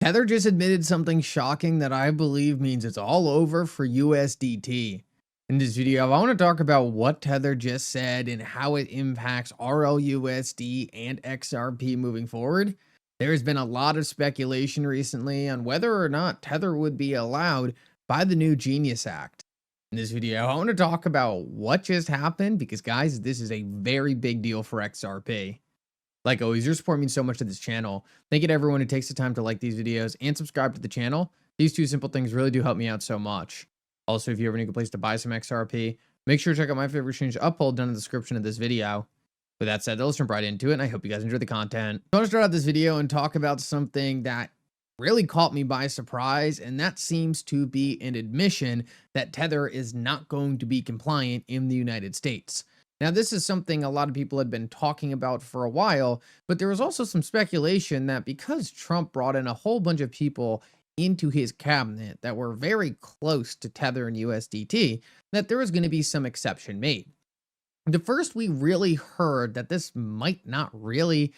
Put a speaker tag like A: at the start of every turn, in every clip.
A: Tether just admitted something shocking that I believe means it's all over for USDT. In this video, I want to talk about what Tether just said and how it impacts RLUSD and XRP moving forward. There has been a lot of speculation recently on whether or not Tether would be allowed by the new Genius Act. In this video, I want to talk about what just happened because, guys, this is a very big deal for XRP. Like always, your support means so much to this channel. Thank you to everyone who takes the time to like these videos and subscribe to the channel. These two simple things really do help me out so much. Also, if you ever need a place to buy some XRP, make sure to check out my favorite exchange Uphold down in the description of this video. With that said, let's jump right into it, and I hope you guys enjoy the content. I want to start out this video and talk about something that really caught me by surprise, and that seems to be an admission that Tether is not going to be compliant in the United States. Now, this is something a lot of people had been talking about for a while, but there was also some speculation that because Trump brought in a whole bunch of people into his cabinet that were very close to Tether and USDT, that there was going to be some exception made. The first we really heard that this might not really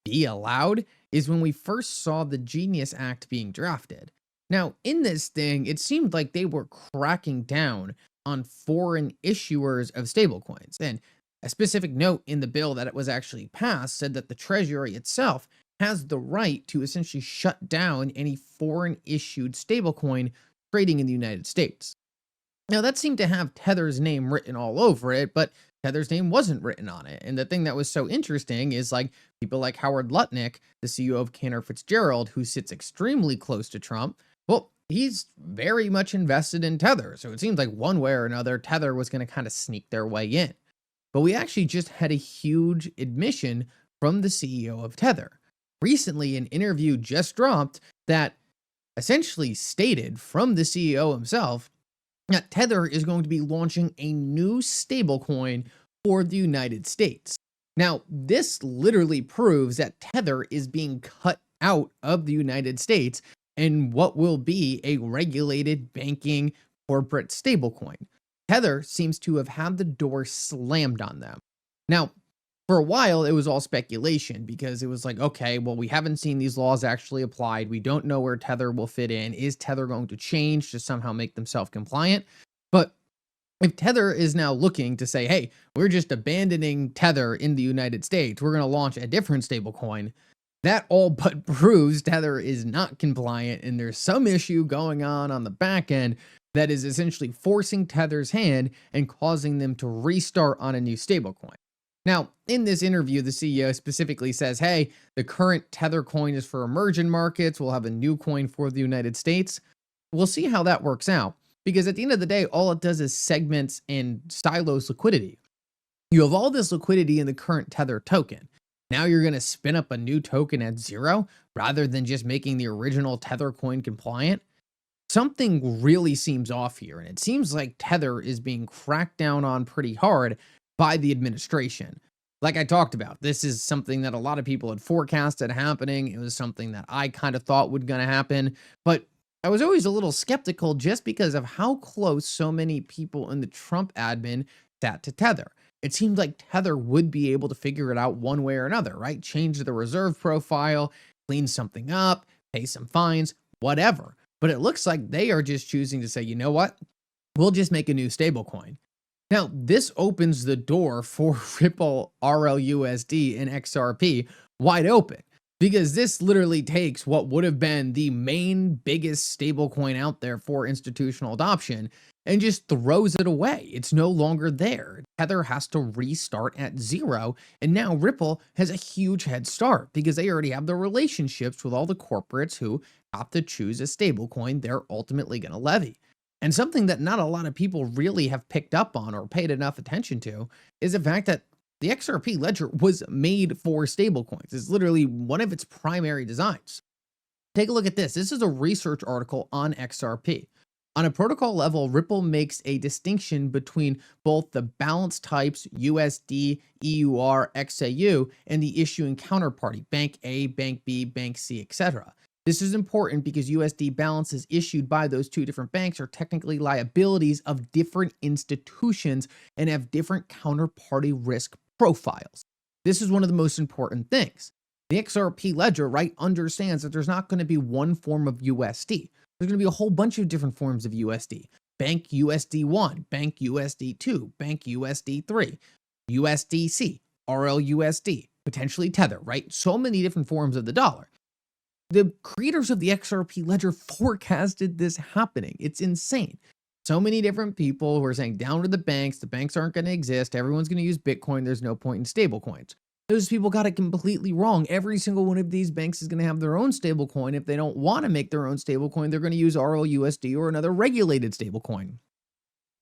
A: be allowed is when we first saw the Genius Act being drafted. Now, in this thing, it seemed like they were cracking down on foreign issuers of stablecoins. And a specific note in the bill that it was actually passed said that the Treasury itself has the right to essentially shut down any foreign issued stablecoin trading in the United States. Now, that seemed to have Tether's name written all over it, but Tether's name wasn't written on it. And the thing that was so interesting is like people like Howard Lutnick, the CEO of Cantor Fitzgerald, who sits extremely close to Trump, well, he's very much invested in Tether. So it seems like one way or another, Tether was going to kind of sneak their way in. But we actually just had a huge admission from the CEO of Tether. Recently, an interview just dropped that essentially stated from the CEO himself that Tether is going to be launching a new stablecoin for the United States. Now, this literally proves that Tether is being cut out of the United States and what will be a regulated banking corporate stablecoin. Tether seems to have had the door slammed on them. Now, for a while, it was all speculation because it was like, okay, well, we haven't seen these laws actually applied. We don't know where Tether will fit in. Is Tether going to change to somehow make them self-compliant? But if Tether is now looking to say, hey, we're just abandoning Tether in the United States, we're going to launch a different stablecoin, that all but proves Tether is not compliant, and there's some issue going on the back end that is essentially forcing Tether's hand and causing them to restart on a new stablecoin. Now, in this interview, the CEO specifically says, hey, the current Tether coin is for emerging markets. We'll have a new coin for the United States. We'll see how that works out, because at the end of the day, all it does is segments and silos liquidity. You have all this liquidity in the current Tether token. Now you're going to spin up a new token at zero rather than just making the original Tether coin compliant. Something really seems off here, and it seems like Tether is being cracked down on pretty hard by the administration. Like I talked about, this is something that a lot of people had forecasted happening. It was something that I kind of thought would going to happen, but I was always a little skeptical just because of how close so many people in the Trump admin sat to Tether. It seemed like Tether would be able to figure it out one way or another, right? Change the reserve profile, clean something up, pay some fines, whatever. But it looks like they are just choosing to say, you know what? We'll just make a new stablecoin. Now, this opens the door for Ripple, RLUSD, and XRP wide open, because this literally takes what would have been the main biggest stablecoin out there for institutional adoption and just throws it away. It's no longer there. Tether has to restart at zero, and now Ripple has a huge head start because they already have the relationships with all the corporates who have to choose a stablecoin they're ultimately going to levy. And something that not a lot of people really have picked up on or paid enough attention to is the fact that the XRP ledger was made for stablecoins. It's literally one of its primary designs. Take a look at this. This is a research article on XRP. On a protocol level, Ripple makes a distinction between both the balance types USD, EUR, XAU, and the issuing counterparty, Bank A, Bank B, Bank C, etc. This is important because USD balances issued by those two different banks are technically liabilities of different institutions and have different counterparty risk profiles. This is one of the most important things. The XRP ledger, right, understands that there's not going to be one form of USD. There's going to be a whole bunch of different forms of USD. Bank USD1, Bank USD2, Bank USD3, USDC, RLUSD, potentially Tether, right? So many different forms of the dollar. The creators of the XRP ledger forecasted this happening. It's insane. So many different people who are saying down to the banks aren't going to exist, everyone's going to use Bitcoin, there's no point in stablecoins. Those people got it completely wrong. Every single one of these banks is going to have their own stablecoin. If they don't want to make their own stablecoin, they're going to use RLUSD or another regulated stablecoin.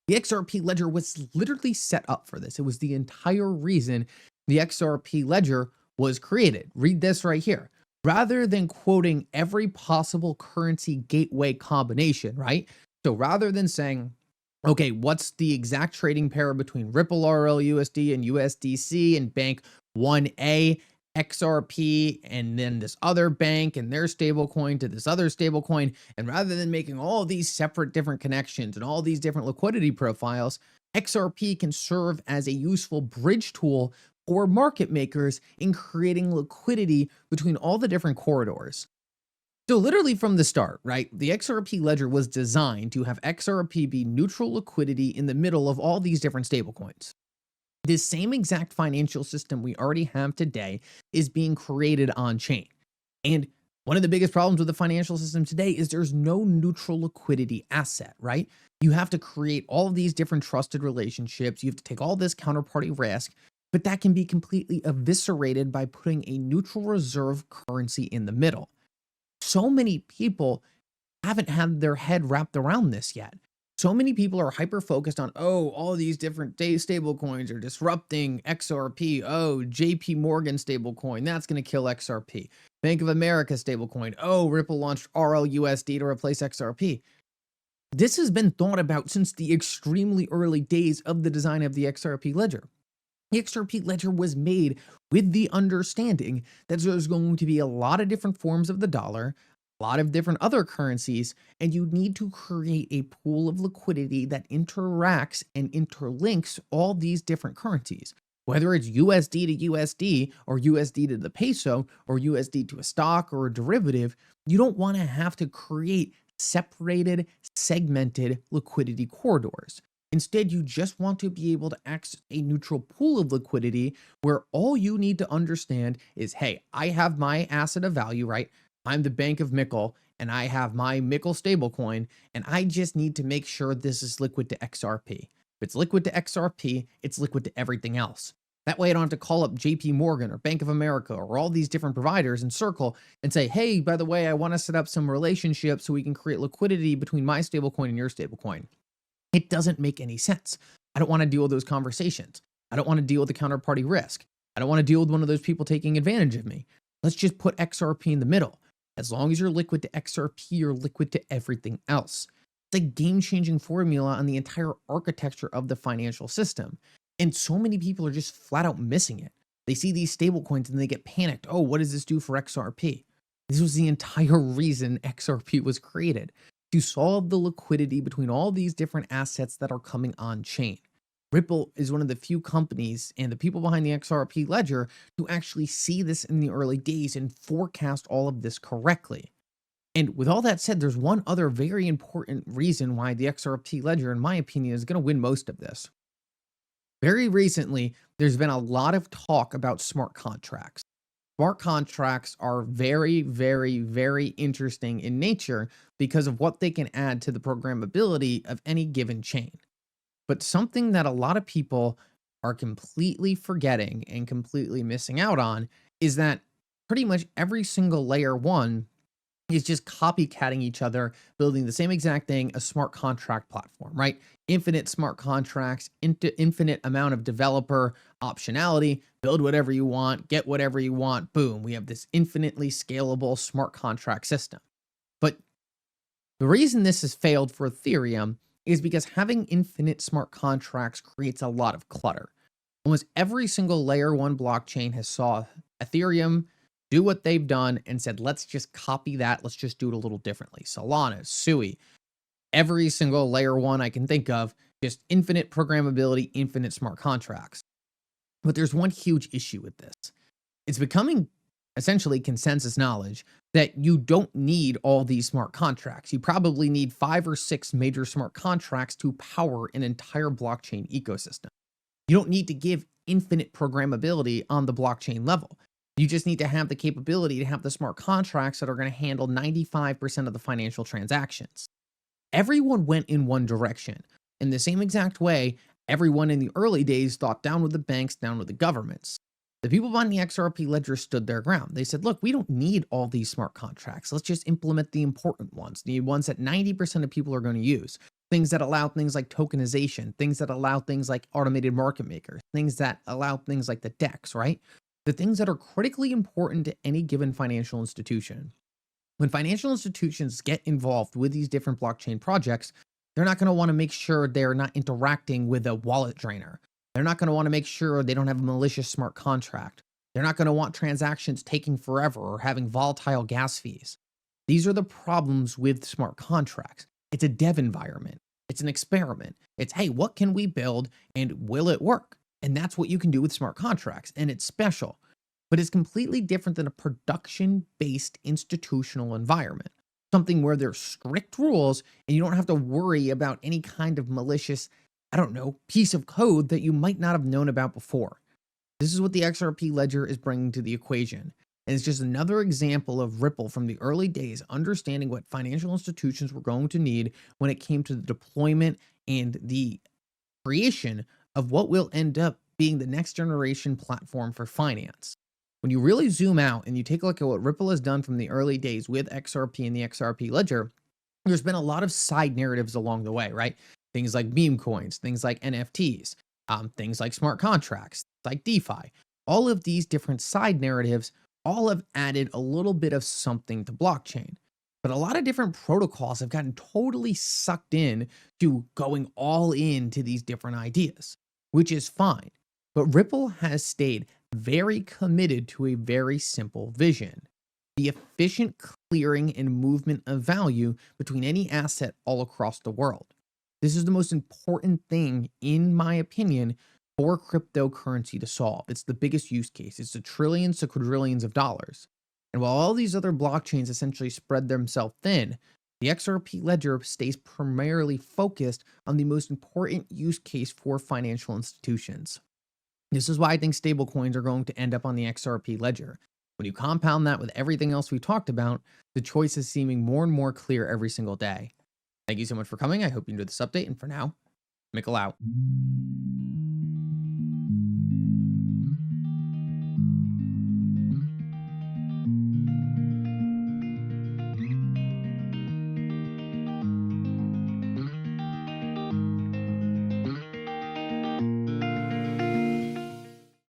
A: The XRP ledger was literally set up for this. It was the entire reason the XRP ledger was created. Read this right here. Rather than quoting every possible currency gateway combination, right? So rather than saying, okay, what's the exact trading pair between Ripple RLUSD and USDC and Bank 1A XRP and then this other bank and their stablecoin to this other stablecoin, and rather than making all these separate different connections and all these different liquidity profiles, XRP can serve as a useful bridge tool for market makers in creating liquidity between all the different corridors. So literally from the start, right, the XRP ledger was designed to have XRP be neutral liquidity in the middle of all these different stablecoins. This same exact financial system we already have today is being created on chain. And one of the biggest problems with the financial system today is there's no neutral liquidity asset, right? You have to create all of these different trusted relationships. You have to take all this counterparty risk, but that can be completely eviscerated by putting a neutral reserve currency in the middle. So many people haven't had their head wrapped around this yet. So many people are hyper-focused on, oh, all these different stable coins are disrupting XRP. Oh, JP Morgan stablecoin, that's going to kill XRP. Bank of America stablecoin. Oh, Ripple launched RLUSD to replace XRP. This has been thought about since the extremely early days of the design of the XRP ledger. The XRP ledger was made with the understanding that there's going to be a lot of different forms of the dollar, a lot of different other currencies, and you need to create a pool of liquidity that interacts and interlinks all these different currencies. Whether it's USD to USD or USD to the peso or USD to a stock or a derivative, you don't want to have to create separated, segmented liquidity corridors. Instead, you just want to be able to access a neutral pool of liquidity where all you need to understand is, hey, I have my asset of value, right? I'm the Bank of Mickle, and I have my Mickle stablecoin, and I just need to make sure this is liquid to XRP. If it's liquid to XRP, it's liquid to everything else. That way I don't have to call up JP Morgan or Bank of America or all these different providers in Circle and say, hey, by the way, I want to set up some relationships so we can create liquidity between my stablecoin and your stablecoin. It doesn't make any sense. I don't want to deal with those conversations. I don't want to deal with the counterparty risk. I don't want to deal with one of those people taking advantage of me. Let's just put XRP in the middle. As long as you're liquid to XRP, you're liquid to everything else. It's a game-changing formula on the entire architecture of the financial system. And so many people are just flat out missing it. They see these stable coins and they get panicked. Oh, what does this do for XRP? This was the entire reason XRP was created, to solve the liquidity between all these different assets that are coming on chain. Ripple is one of the few companies and the people behind the XRP ledger to actually see this in the early days and forecast all of this correctly. And with all that said, there's one other very important reason why the XRP ledger, in my opinion, is going to win most of this. Very recently, there's been a lot of talk about smart contracts. Smart contracts are very, very, very interesting in nature because of what they can add to the programmability of any given chain. But something that a lot of people are completely forgetting and completely missing out on is that pretty much every single layer one is just copycatting each other, building the same exact thing, a smart contract platform, right? Infinite smart contracts, infinite amount of developer optionality, build whatever you want, get whatever you want, boom. We have this infinitely scalable smart contract system. But the reason this has failed for Ethereum is because having infinite smart contracts creates a lot of clutter. Almost every single layer one blockchain has saw Ethereum do what they've done and said, let's just copy that. Let's just do it a little differently. Solana, Sui, every single layer one I can think of, just infinite programmability, infinite smart contracts. But there's one huge issue with this. It's becoming essentially consensus knowledge, that you don't need all these smart contracts. You probably need 5 or 6 major smart contracts to power an entire blockchain ecosystem. You don't need to give infinite programmability on the blockchain level. You just need to have the capability to have the smart contracts that are going to handle 95% of the financial transactions. Everyone went in one direction. In the same exact way, everyone in the early days thought down with the banks, down with the governments. The people behind the XRP ledger stood their ground. They said, look, we don't need all these smart contracts. Let's just implement the important ones, the ones that 90% of people are going to use. Things that allow things like tokenization, things that allow things like automated market makers, things that allow things like the DEX, right? The things that are critically important to any given financial institution. When financial institutions get involved with these different blockchain projects, they're not going to want to make sure they're not interacting with a wallet drainer. They're not going to want to make sure they don't have a malicious smart contract. They're not going to want transactions taking forever or having volatile gas fees. These are the problems with smart contracts. It's a dev environment. It's an experiment. It's, hey, what can we build and will it work? And that's what you can do with smart contracts. And it's special, but it's completely different than a production-based institutional environment. Something where there's strict rules and you don't have to worry about any kind of malicious, piece of code that you might not have known about before. This is what the XRP ledger is bringing to the equation. And it's just another example of Ripple from the early days, understanding what financial institutions were going to need when it came to the deployment and the creation of what will end up being the next generation platform for finance. When you really zoom out and you take a look at what Ripple has done from the early days with XRP and the XRP ledger, there's been a lot of side narratives along the way, right? Things like meme coins, things like NFTs, things like smart contracts, like DeFi. All of these different side narratives all have added a little bit of something to blockchain. But a lot of different protocols have gotten totally sucked in to going all into these different ideas, which is fine. But Ripple has stayed very committed to a very simple vision: the efficient clearing and movement of value between any asset all across the world. This is the most important thing, in my opinion, for cryptocurrency to solve. It's the biggest use case. It's the trillions to quadrillions of dollars. And while all these other blockchains essentially spread themselves thin, the XRP ledger stays primarily focused on the most important use case for financial institutions. This is why I think stablecoins are going to end up on the XRP ledger. When you compound that with everything else we talked about, the choice is seeming more and more clear every single day. Thank you so much for coming. I hope you enjoyed this update. And for now, Mickle out.